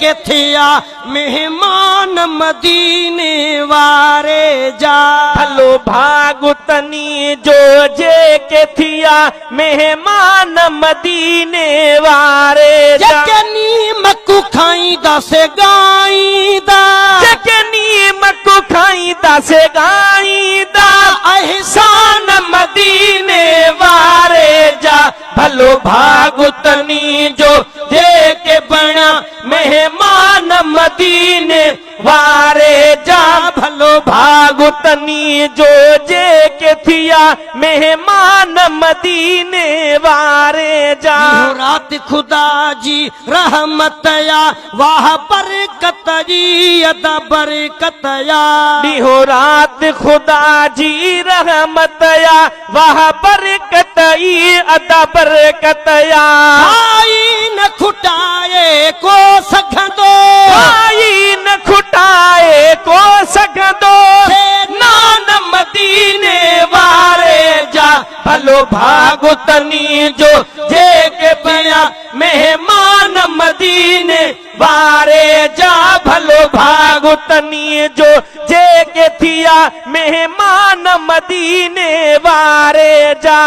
के थिया मेहमान मदीने वारे जा। भलो भागुतनी जो जे के थिया मेहमान मदीने वारे जा। जकनी मक्कू खाईंदा से गाईंदा, जकनी मक्कू खाईंदा से गाईंदा, एहसान मदीने वारे जा। भलो भागुतनी जो जे के बना मेहमान मदीने वारे जा। भलो भागुतनी जो जे के थिया मेहमान मदीने वारे जा। रात खुदा जी रहमत या वाह बरकत जी अदा बरकत या। ॾींहों रात खुदा जी रहमत या वाह बरकत ई अदा बरकत या। आई न खुटाए को सघंदो, आई न खुटाए को सघंदो, नान मदीने वारे जा। भलो भागुतनी जो जे के बया मेहमान मदीने वारे जा। भलो भागुतनी जो जे के थिया मेहमान मदीने वारे जा।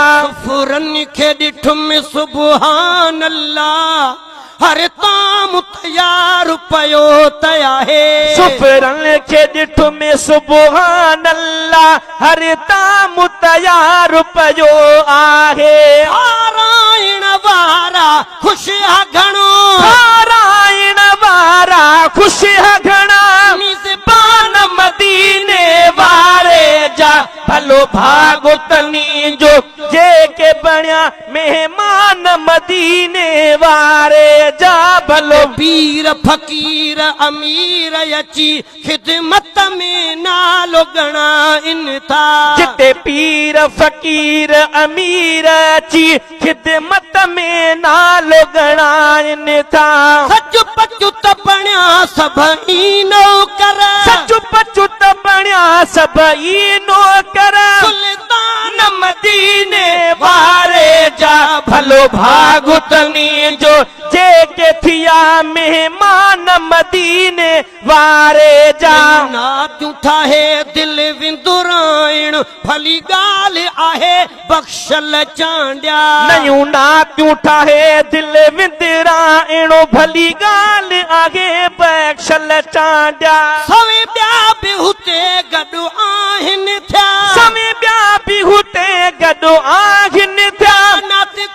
फुरन खे ॾिठुम सुभान अल्लाह, हर ताम तयार पयो तया है। सुफरन खे ॾिठु में सुभान अल्लाह, हर ताम तयार पयो आहे। नारायण वारा ख़ुशि घणो, नारायण वारा ख़ुशि घणा, मिज़बान मदीने वारे जा। भलो भागुतनी जो जे के बणिया मेहमान मदीने वारे जा। भलो पीर फकीर अमीर अची खिदमत में नालो गणाइन था। जिते पीर फकीर अमीर अची खिदमत में नालो गणाइन था। सच पचु त बणिया सभई नौकर, सच पचु त बणिया सभई नौकर, सुल्तान मदीने वारे जा। भलो भागुतनी जो जे के थिया मेहमान मदीने वारे जा। ना तू ठाहे दिल विंदुराइण भली गाल आहे बख्शल चांडिया। नयूं ना तू ठाहे दिल विंदुराइण भली गाल आहे बख्शल चांडिया। सवे ॿिया बि हुते गॾु आहिनि थिया, सवे ॿिया बि हुते गॾु आहिनि थिया,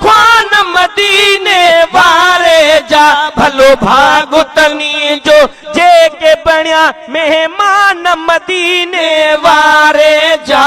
ख्वान मदीने वारे जा। भलो भागुतनी जो जे के बणिया मेहमान मदीने वारे जा।